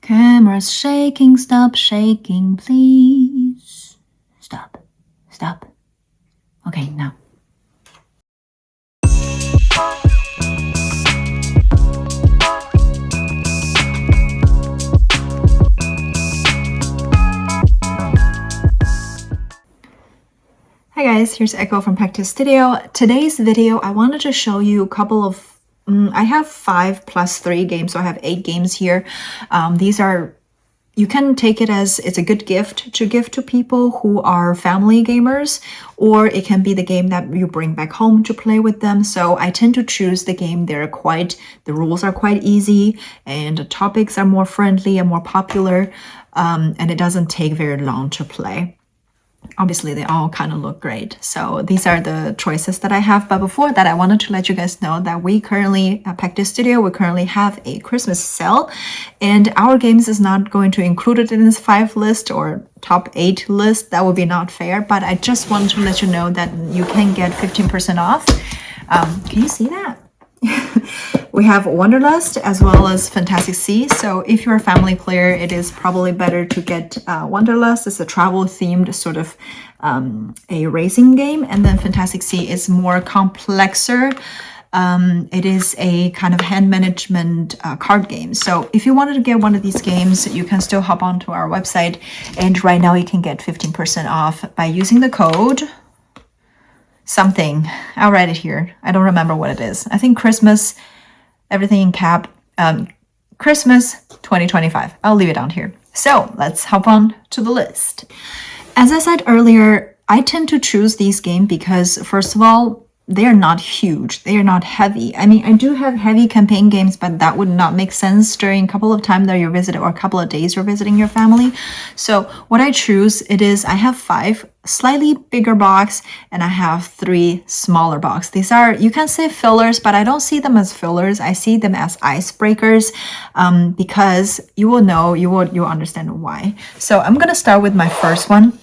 Camera's shaking, stop shaking, please. Stop, stop. Okay, now. Hi guys, here's Echo from Pektis Studio. Today's video, I wanted to show you a couple of I have 5 plus 3 games, so I have 8 games here. These are, you can take it as it's a good gift to give to people who are family gamers, or it can be the game that you bring back home to play with them. So I tend to choose the game. The rules are quite easy, and the topics are more friendly and more popular, and it doesn't take very long to play. Obviously, they all kind of look great. So these are the choices that I have. But before that, I wanted to let you guys know that we currently, at Pektis Studio, we currently have a Christmas sale. And our games is not going to include it in this 5 list or top 8 list. That would be not fair. But I just wanted to let you know that you can get 15% off. Can you see that? We have Wanderlust as well as Fintastic Sea. So if you're a family player, it is probably better to get Wanderlust. It's a travel-themed sort of a racing game. And then Fintastic Sea is more complexer. It is a kind of hand management card game. So if you wanted to get one of these games, you can still hop onto our website. And right now you can get 15% off by using the code something. I'll write it here. I don't remember what it is. I think Christmas, everything in cap, Christmas 2025. I'll leave it down here. So let's hop on to the list. As I said earlier, I tend to choose these games because, first of all, they are not huge. They are not heavy. I mean, I do have heavy campaign games, but that would not make sense during a couple of times that you're visiting or a couple of days you're visiting your family. So what I choose, I have 5 slightly bigger box and I have 3 smaller box. These are, you can say fillers, but I don't see them as fillers. I see them as icebreakers, because you will understand why. So I'm gonna start with my first one,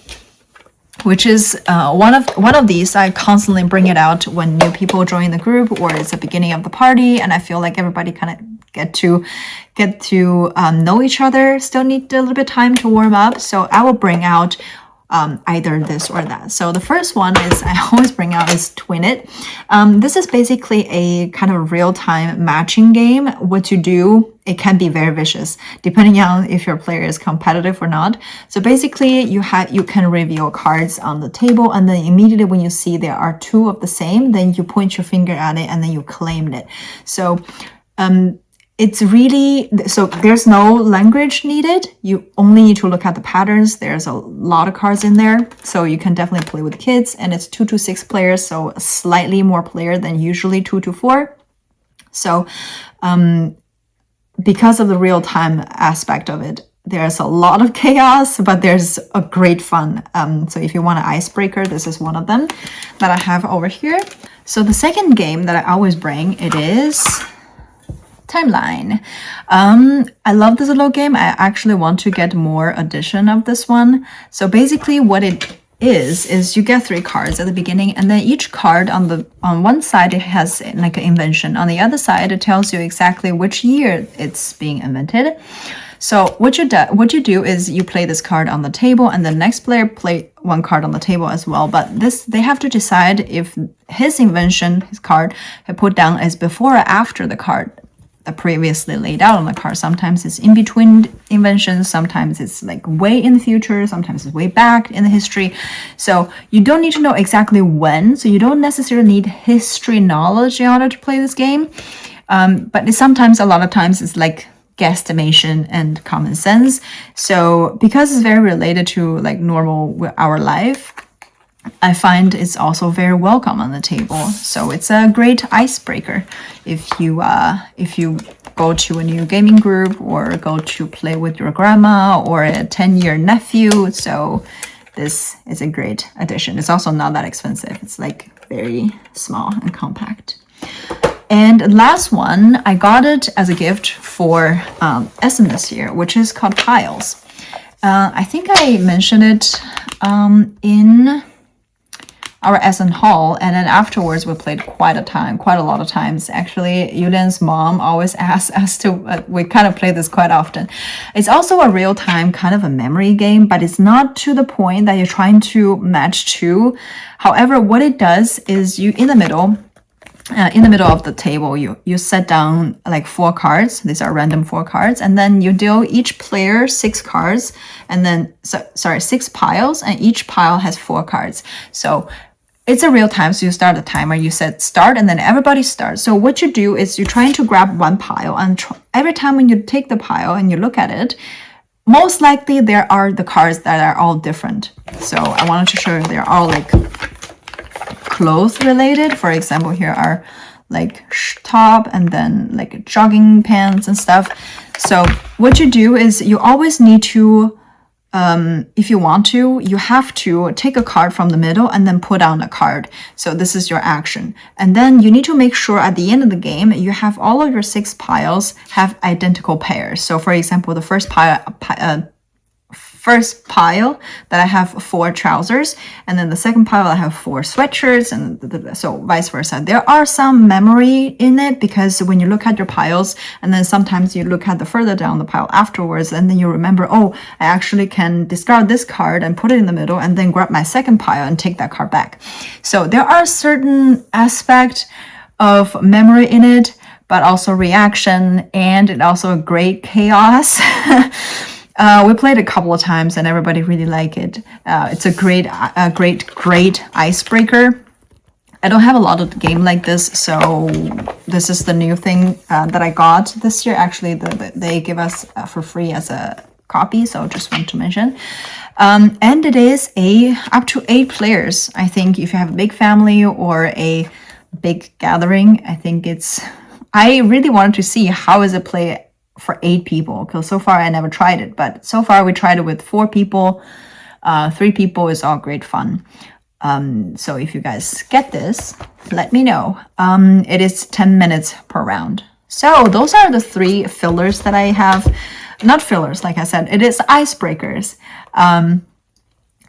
which is one of these. I constantly bring it out when new people join the group or it's the beginning of the party, and I feel like everybody kind of get to know each other. Still need a little bit of time to warm up, so I will bring out either this or that. So the first one is I always bring out is Twin It. This is basically a kind of real-time matching game. What you do, it can be very vicious depending on if your player is competitive or not. So basically you can reveal cards on the table, and then immediately when you see there are 2 of the same, then you point your finger at it and then you claim it. So it's really, so there's no language needed. You only need to look at the patterns. There's a lot of cards in there, so you can definitely play with kids. And it's 2 to 6 players, so slightly more player than usually 2 to 4. So because of the real-time aspect of it, there's a lot of chaos, but there's a great fun. So if you want an icebreaker, this is one of them that I have over here. So the second game that I always bring, it is Timeline. I love this little game. I actually want to get more edition of this one. So basically what it is you get 3 cards at the beginning, and then each card on one side it has like an invention. On the other side it tells you exactly which year it's being invented. So what you do is you play this card on the table, and the next player play 1 card on the table as well. But they have to decide if his invention, his card, he put down is before or after the card previously laid out on the card. Sometimes it's in between inventions, sometimes it's like way in the future, sometimes it's way back in the history. So you don't need to know exactly when, so you don't necessarily need history knowledge in order to play this game. But sometimes, a lot of times, it's like guesstimation and common sense. So because it's very related to like our life, I find it's also very welcome on the table. So it's a great icebreaker if you go to a new gaming group or go to play with your grandma or a 10-year nephew. So this is a great addition. It's also not that expensive. It's like very small and compact. And last one, I got it as a gift for Essen this year, which is called Piles. I think I mentioned it in our Essen hall, and then afterwards we played quite a lot of times. Actually, Yulian's mom always asks us to, we kind of play this quite often. It's also a real-time kind of a memory game, but it's not to the point that you're trying to match two. However, what it does is you, in the middle of the table, you set down like 4 cards. These are random 4 cards, and then you deal each player 6 cards, and then 6 piles, and each pile has 4 cards. So it's a real time. So you start the timer, you set start, and then everybody starts. So what you do is you're trying to grab one pile, and every time when you take the pile and you look at it, most likely there are the cards that are all different. So I wanted to show you they're all like clothes related. For example, here are like top and then like jogging pants and stuff. So what you do is you always need to, if you want to, you have to take a card from the middle and then put down a card. So this is your action. And then you need to make sure at the end of the game, you have all of your 6 piles have identical pairs. So for example, the first pile that I have 4 trousers, and then the second pile I have 4 sweatshirts, and so vice versa. There are some memory in it, because when you look at your piles, and then sometimes you look at the further down the pile afterwards, and then you remember, oh, I actually can discard this card and put it in the middle, and then grab my second pile and take that card back. So there are certain aspects of memory in it, but also reaction, and it also a great chaos. We played a couple of times and everybody really liked it. It's a great icebreaker. I don't have a lot of game like this, so this is the new thing that I got this year. Actually, they give us for free as a copy, so just want to mention. And it is up to 8 players. I think if you have a big family or a big gathering, I really wanted to see how is it play for 8 people, because so far I never tried it, but so far we tried it with 4 people. 3 people is all great fun. So if you guys get this, let me know. It is 10 minutes per round. So those are the 3 fillers that I have. Not fillers, like I said, it is icebreakers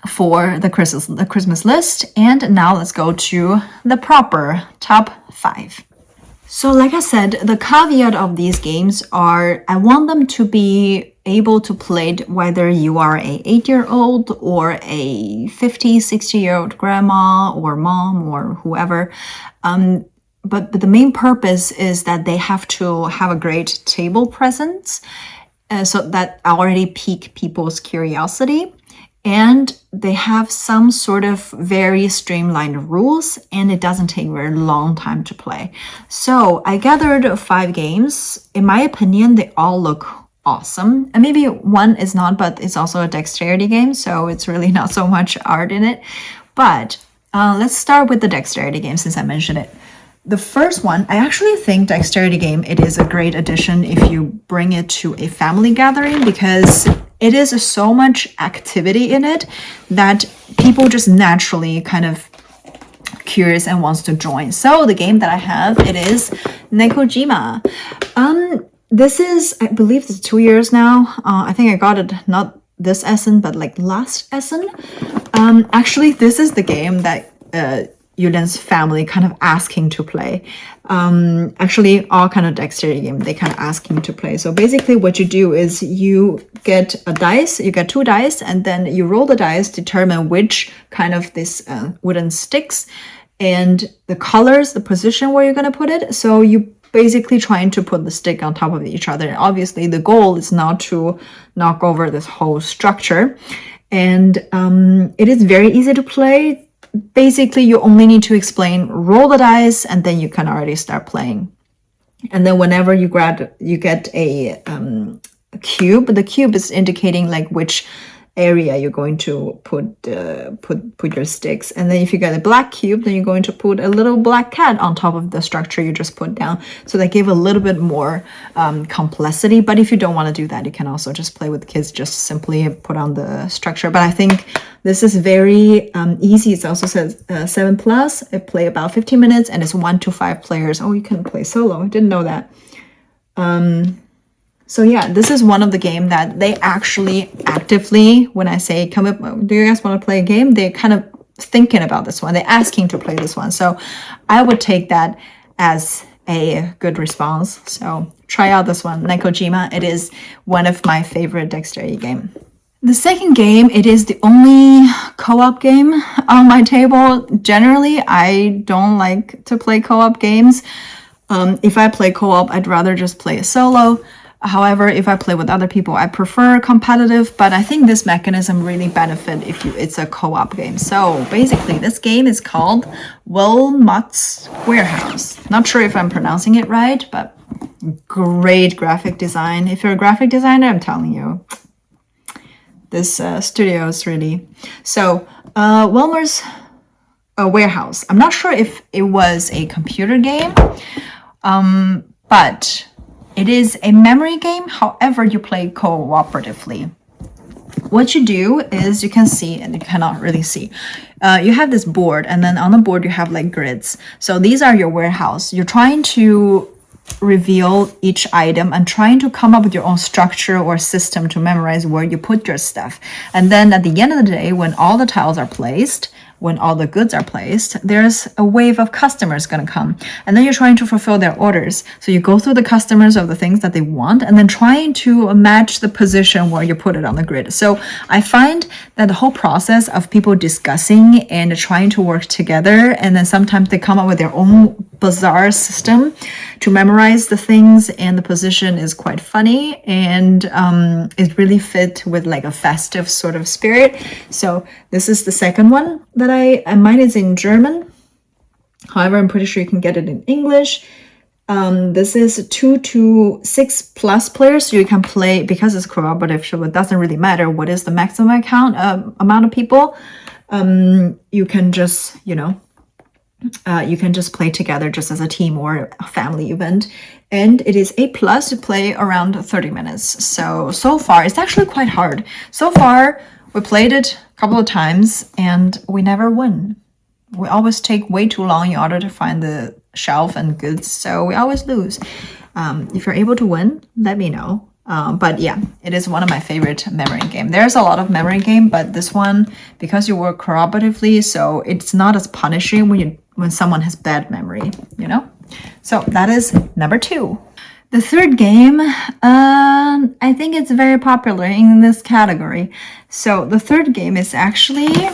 for the Christmas list. And now let's go to the proper top 5. So like I said, the caveat of these games are I want them to be able to play it whether you are a 8-year-old or a 50, 60-year-old grandma or mom or whoever. But the main purpose is that they have to have a great table presence, so that already pique people's curiosity. And they have some sort of very streamlined rules, and it doesn't take very long time to play. So I gathered 5 games. In my opinion, they all look awesome. And maybe one is not, but it's also a dexterity game, so it's really not so much art in it. But let's start with the dexterity game since I mentioned it. The first one, I actually think dexterity game, it is a great addition if you bring it to a family gathering, because it is so much activity in it that people just naturally kind of curious and wants to join. So the game that I have, it is Nekojima. This is, I believe it's 2 years now. I think I got it not this Essen, but like last Essen. Actually, this is the game that Yulian's family kind of asking to play. Actually, all kind of dexterity game, they kind of ask him to play. So basically what you do is you get a dice, you get 2 dice, and then you roll the dice, determine which kind of this wooden sticks and the colors, the position where you're going to put it. So you basically trying to put the stick on top of each other. And obviously the goal is not to knock over this whole structure. And it is very easy to play. Basically, you only need to explain, roll the dice, and then you can already start playing. And then whenever you get a cube. The cube is indicating like which area you're going to put your sticks. And then if you get a black cube, then you're going to put a little black cat on top of the structure you just put down. So that gave a little bit more complexity. But if you don't want to do that, you can also just play with the kids, just simply put on the structure. But I think this is very easy. It also says 7+. It play about 15 minutes and it's 1 to 5 players. Oh, you can play solo. I didn't know that. So yeah, this is one of the game that they actually actively, when I say, come up, do you guys want to play a game? They kind of thinking about this one. They're asking to play this one. So I would take that as a good response. So try out this one, Nekojima. It is one of my favorite dexterity game. The second game, it is the only co-op game on my table. Generally, I don't like to play co-op games. If I play co-op, I'd rather just play a solo. However, if I play with other people, I prefer competitive, but I think this mechanism really benefit if it's a co-op game. So basically, this game is called Wilmot's Warehouse. Not sure if I'm pronouncing it right, but great graphic design. If you're a graphic designer, I'm telling you, this studio is really... So, Wilmer's Warehouse. I'm not sure if it was a computer game, but it is a memory game. However, you play cooperatively. What you do is you can see, and you cannot really see, you have this board, and then on the board you have like grids. So these are your warehouse. You're trying to reveal each item and trying to come up with your own structure or system to memorize where you put your stuff. And then at the end of the day, when all the tiles are placed, when all the goods are placed, there's a wave of customers going to come. And then you're trying to fulfill their orders. So you go through the customers of the things that they want and then trying to match the position where you put it on the grid. So I find that the whole process of people discussing and trying to work together, and then sometimes they come up with their own bizarre system to memorize the things and the position, is quite funny, and it really fit with like a festive sort of spirit. So this is the second one that mine is in German. However, I'm pretty sure you can get it in English. This is 2 to 6 plus players, so you can play, because it's cooperative, so it doesn't really matter what is the maximum amount of people. You can just, you can just play together just as a team or a family event. And it is A plus to play around 30 minutes. So far, it's actually quite hard. So far, we played it a couple of times and we never win. We always take way too long in order to find the shelf and goods. So we always lose. If you're able to win, let me know. But yeah, it is one of my favorite memory game. There's a lot of memory game, but this one, because you work cooperatively, so it's not as punishing when someone has bad memory, So that is number 2. The third game, I think it's very popular in this category. So the third game is actually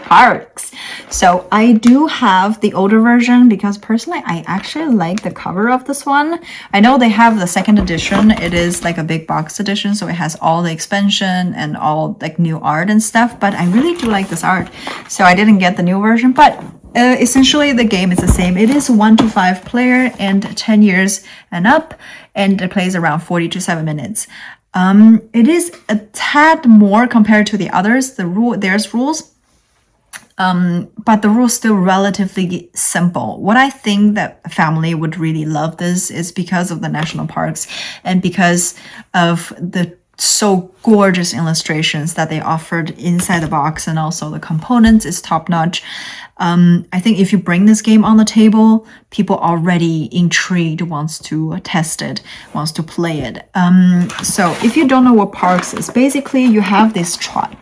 Parks. So I do have the older version because personally I actually like the cover of this one. I know they have the second edition. It is like a big box edition, so it has all the expansion and all like new art and stuff, but I really do like this art. So I didn't get the new version, but essentially the game is the same. It is 1 to 5 player and 10 years and up, and it plays around 40 to 7 minutes. It is a tad more compared to the others. There's rules, but the rules still relatively simple. What I think that a family would really love this is because of the national parks and because of the so gorgeous illustrations that they offered inside the box, and also the components is top notch. I think if you bring this game on the table, people already intrigued, wants to test it, wants to play it. So if you don't know what Parks is, basically you have this trial,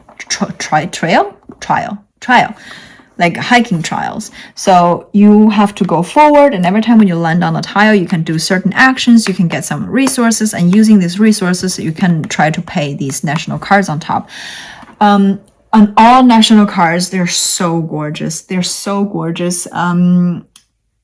like hiking trials. So you have to go forward, and every time when you land on a tile, you can do certain actions, you can get some resources, and using these resources, you can try to pay these national cards on top. On all national cards, they're so gorgeous. They're so gorgeous.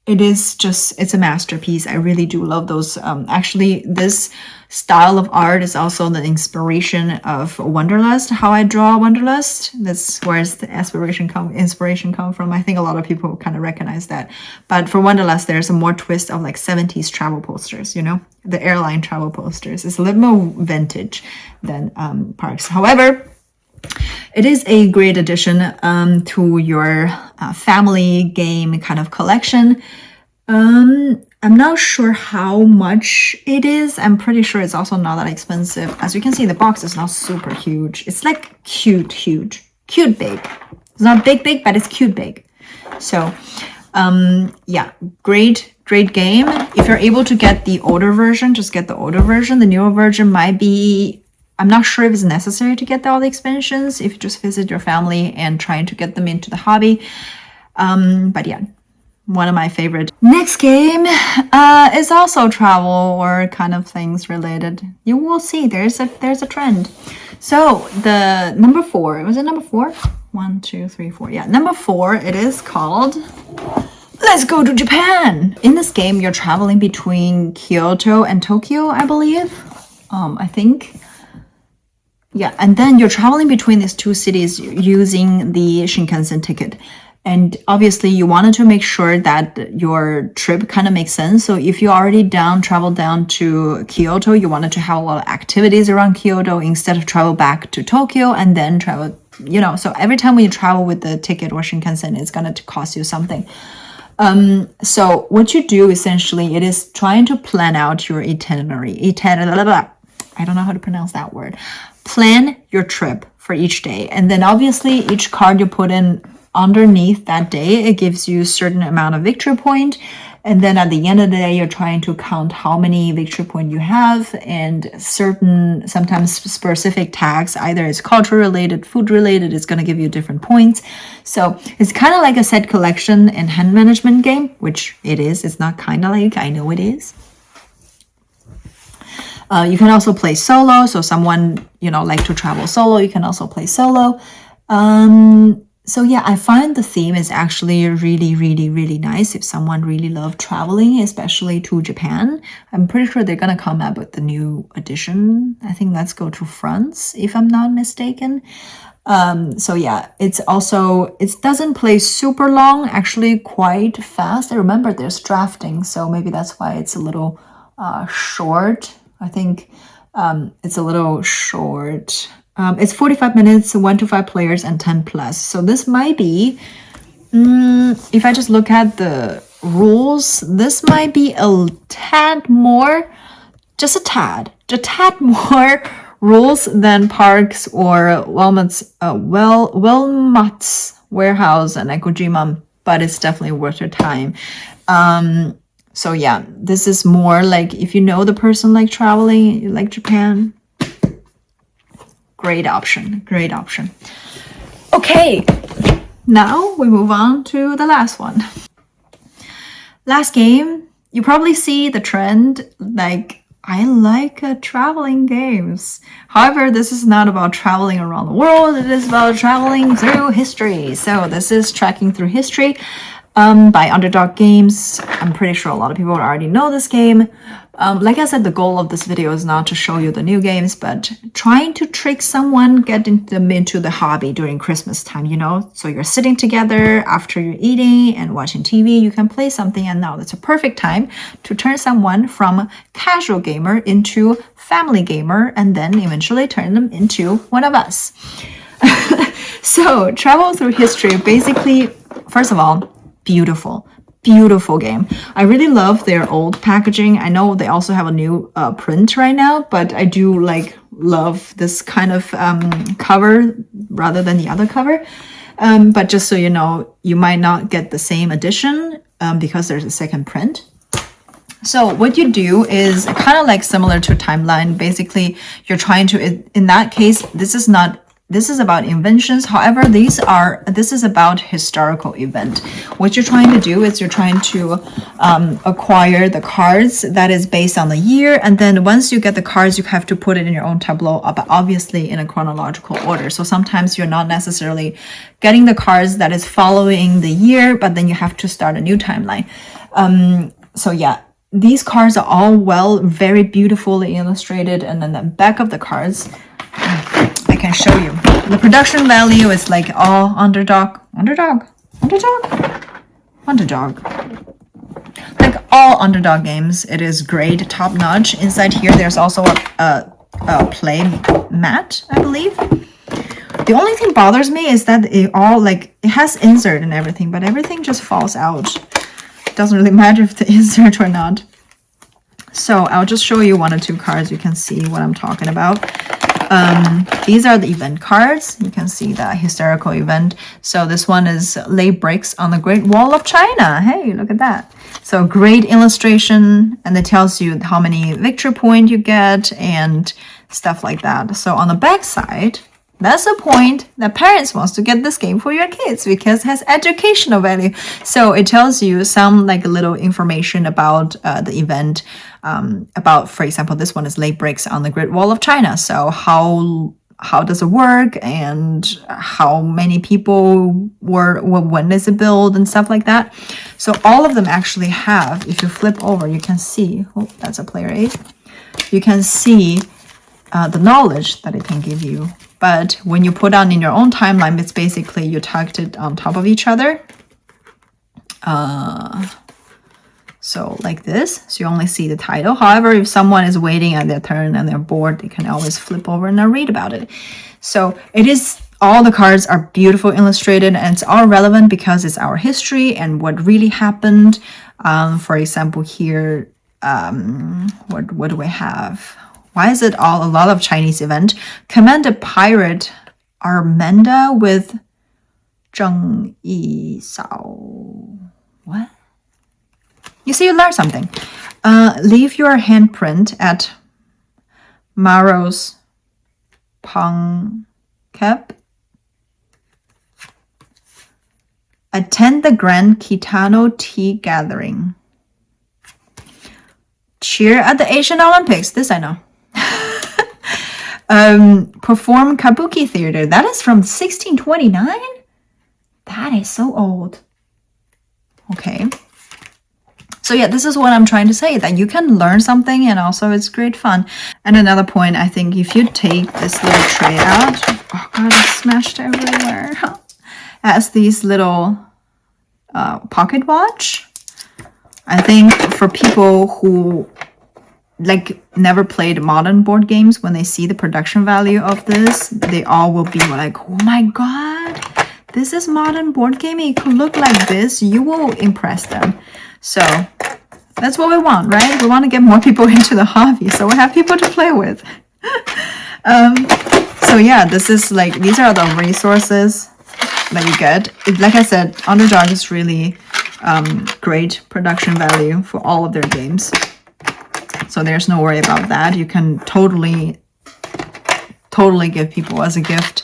It's a masterpiece. I really do love those. Actually, this style of art is also the inspiration of Wanderlust, how I draw Wanderlust. That's where the inspiration come from. I think a lot of people kind of recognize that. But for Wanderlust, there's a more twist of like 70s travel posters, the airline travel posters. It's a little more vintage than Parks. However, it is a great addition to your family game kind of collection. I'm not sure how much it is. I'm pretty sure it's also not that expensive. As you can see, the box is not super huge. It's like cute big. It's not big, but it's cute big. So, yeah, great game. If you're able to get the older version, just get the older version. The newer version might be I'm not sure if it's necessary to get all the expansions if you just visit your family and trying to get them into the hobby. But yeah, one of my favorite. Next game is also travel or kind of things related. You will see there's a trend. So the number 4, was it number 4? 1, 2, 3, 4. Yeah, number 4. It is called Let's Go to Japan. In this game, you're traveling between Kyoto and Tokyo, I believe. I think. Yeah, and then you're traveling between these two cities using the Shinkansen ticket. And obviously you wanted to make sure that your trip kind of makes sense. So if you already traveled down to Kyoto, you wanted to have a lot of activities around Kyoto instead of travel back to Tokyo and then travel, you know, so every time when you travel with the ticket or Shinkansen, it's going to cost you something. So what you do essentially, it is trying to plan out your itinerary. I don't know how to pronounce that word. Plan your trip for each day. And then obviously each card you put in underneath that day, it gives you a certain amount of victory point. And then at the end of the day, you're trying to count how many victory point you have and certain, sometimes specific tags, either it's culture related, food related, it's going to give you different points. So it's kind of like a set collection and hand management game, which it is. It's not kind of like, I know it is. You can also play solo. So someone, you know, like to travel solo, you can also play solo. So yeah, I find the theme is actually really, really, really nice. If someone really loved traveling, especially to Japan, I'm pretty sure they're going to come up with the new edition. I think Let's Go to France, if I'm not mistaken. So yeah, it's also, it doesn't play super long, actually quite fast. I remember there's drafting, so maybe that's why it's a little short. I think it's a little short. It's 45 minutes, 1 to 5 players, and 10 plus. So this might be, if I just look at the rules, this might be a tad more, just a tad more rules than Parks or Wilmot's Warehouse and Ekojima, but it's definitely worth your time. So yeah, this is more like if you know the person like traveling, you like Japan. Great option. Okay, now we move on to the last one. Last game, you probably see the trend, like I like traveling games. However, this is not about traveling around the world, it is about traveling through history. So this is Tracking Through History by Underdog Games. I'm pretty sure a lot of people already know this game. Like I said, the goal of this video is not to show you the new games, but trying to trick someone, getting them into the hobby during Christmas time, you know? So you're sitting together after you're eating and watching TV, you can play something, and now it's a perfect time to turn someone from casual gamer into family gamer, and then eventually turn them into one of us. So Travel Through History, basically, first of all, beautiful game. I really love their old packaging. I know they also have a new print right now, but I do love this kind of cover rather than the other cover. But just so you know, you might not get the same edition because there's a second print. So what you do is kind of like similar to Timeline. Basically, you're trying to, in that case, this is about inventions. However, this is about historical event. What you're trying to do is you're trying to acquire the cards that is based on the year. And then once you get the cards, you have to put it in your own tableau, but obviously in a chronological order. So sometimes you're not necessarily getting the cards that is following the year, but then you have to start a new timeline. So yeah, these cards are all very beautifully illustrated. And then the back of the cards, I can show you. The production value is like all underdog. Like all Underdog games, it is great, top notch. Inside here, there's also a play mat, I believe. The only thing bothers me is that it has insert and everything, but everything just falls out. It doesn't really matter if the insert or not. So I'll just show you 1 or 2 cards. You can see what I'm talking about. These are the event cards. You can see the historical event. So this one is lay bricks on the Great Wall of China. Hey, look at that. So great illustration, and it tells you how many victory point you get and stuff like that. So on the back side, that's the point that parents wants to get this game for your kids because it has educational value. So it tells you some like little information about the event, about, for example, this one is laid bricks on the Great Wall of China. So how does it work and how many people were, when is it built and stuff like that. So all of them actually have, if you flip over, you can see, oh, that's a player aid. You can see the knowledge that it can give you. But when you put on in your own timeline, it's basically you tucked it on top of each other. So like this, so you only see the title. However, if someone is waiting at their turn and they're bored, they can always flip over and read about it. So it is, all the cards are beautiful illustrated, and it's all relevant because it's our history and what really happened. For example, here, what do we have? Why is it all a lot of Chinese event? Commander Pirate Armenda with Zheng Yi Sao. What? You see, you learn something. Leave your handprint at Maro's Pongkep. Attend the Grand Kitano Tea Gathering. Cheer at the Asian Olympics. This I know. Perform Kabuki Theater. That is from 1629? That is so old. Okay. So yeah, this is what I'm trying to say, that you can learn something and also it's great fun. And another point, I think if you take this little tray out, oh god, it's smashed everywhere. As these little pocket watch, I think for people who like never played modern board games, when they see the production value of this, they all will be like, oh my god, this is modern board gaming. It could look like this. You will impress them. So that's what we want, right? We want to get more people into the hobby, so we have people to play with. So yeah, this is like, these are the resources that you get. Like I said, Underdog is really great production value for all of their games. So there's no worry about that. You can totally give people as a gift.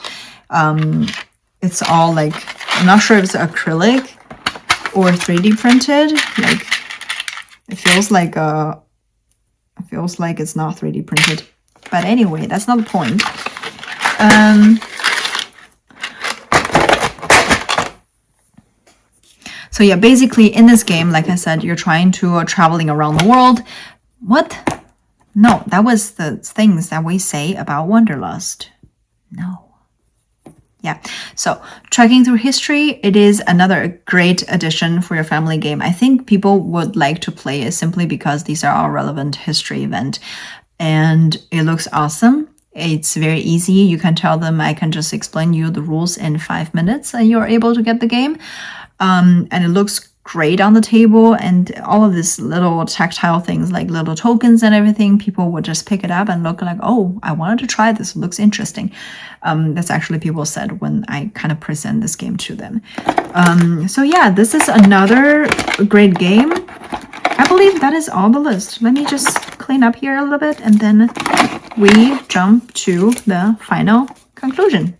It's all like, I'm not sure if it's acrylic or 3D printed. Like it feels like it's not 3D printed. But anyway, that's not the point. So yeah, basically in this game, like I said, you're trying to traveling around the world. What? No, that was the things that we say about Wanderlust. No. Yeah, so trekking through history, it is another great addition for your family game. I think people would like to play it simply because these are all relevant history event. And it looks awesome. It's very easy. You can tell them, I can just explain you the rules in 5 minutes and you're able to get the game. And it looks great on the table, and all of these little tactile things like little tokens and everything, people would just pick it up and look like, oh, I wanted to try this, it looks interesting. That's actually people said when I kind of present this game to them. So yeah, this is another great game. I believe that is all the list. Let me just clean up here a little bit and then we jump to the final conclusion.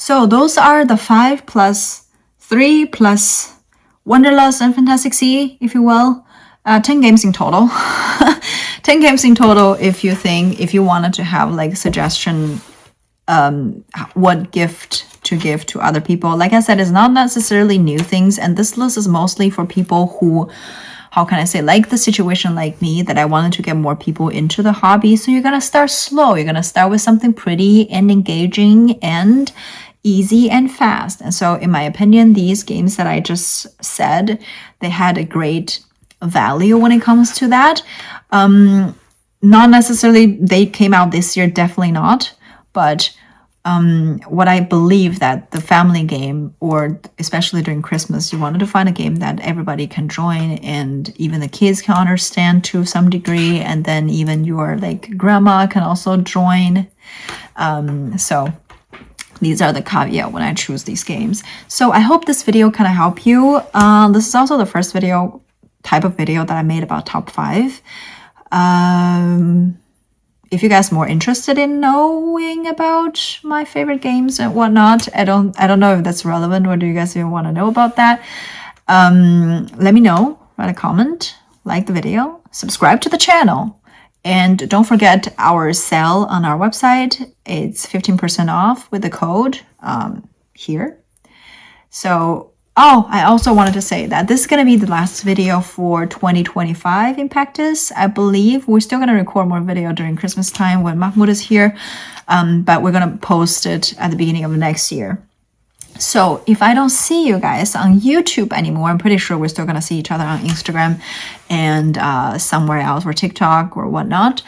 So those are the 5 plus 3 plus Wanderlust and Fintastic Sea, if you will. 10 games in total. 10 games in total if you wanted to have like suggestion what gift to give to other people. Like I said, it's not necessarily new things, and this list is mostly for people who, how can I say, like the situation like me, that I wanted to get more people into the hobby. So you're gonna start slow. You're gonna start with something pretty and engaging and easy and fast. And so in my opinion, these games that I just said, they had a great value when it comes to that. Not necessarily they came out this year, definitely not. But what I believe that the family game, or especially during Christmas, you wanted to find a game that everybody can join and even the kids can understand to some degree, and then even your like grandma can also join. So These are the caveat when I choose these games. So I hope this video kind of help you. This is also the first type of video that I made about top 5. If you guys are more interested in knowing about my favorite games and whatnot, I don't know if that's relevant, or do you guys even want to know about that? Let me know, write a comment, like the video, subscribe to the channel. And don't forget our sale on our website. It's 15% off with the code here. So, I also wanted to say that this is going to be the last video for 2025 in Pektis. I believe we're still going to record more video during Christmas time when Mahmoud is here. But we're going to post it at the beginning of next year. So if I don't see you guys on YouTube anymore, I'm pretty sure we're still going to see each other on Instagram and somewhere else, or TikTok or whatnot.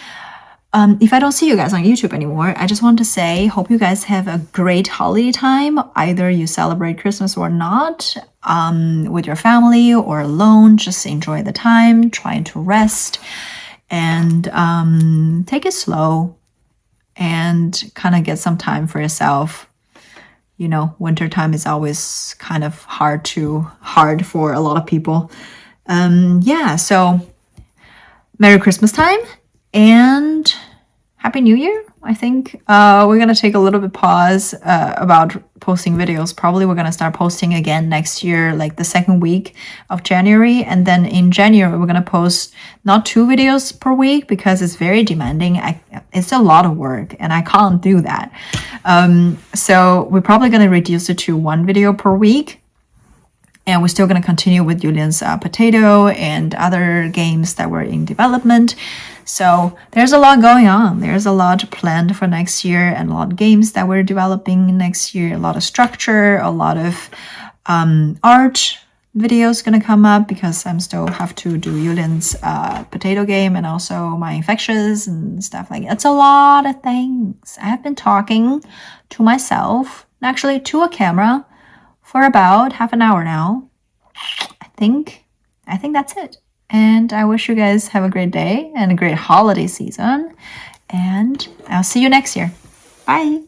If I don't see you guys on YouTube anymore, I just want to say, hope you guys have a great holiday time. Either you celebrate Christmas or not, with your family or alone. Just enjoy the time, trying to rest, and take it slow and kind of get some time for yourself. You know, winter time is always kind of hard for a lot of people. Yeah, so Merry Christmas time and Happy New Year. I think we're going to take a little bit pause about posting videos. Probably we're going to start posting again next year, like the second week of January. And then in January, we're going to post not 2 videos per week because it's very demanding. It's a lot of work and I can't do that. So we're probably going to reduce it to 1 video per week. And we're still going to continue with Julian's Potato and other games that were in development. So there's a lot going on. There's a lot planned for next year and a lot of games that we're developing next year. A lot of structure, a lot of art videos going to come up because I'm still have to do Julian's potato game and also my infectious and stuff like that. It's a lot of things. I have been talking to myself, actually to a camera, for about half an hour now. I think that's it. And I wish you guys have a great day and a great holiday season. And I'll see you next year. Bye.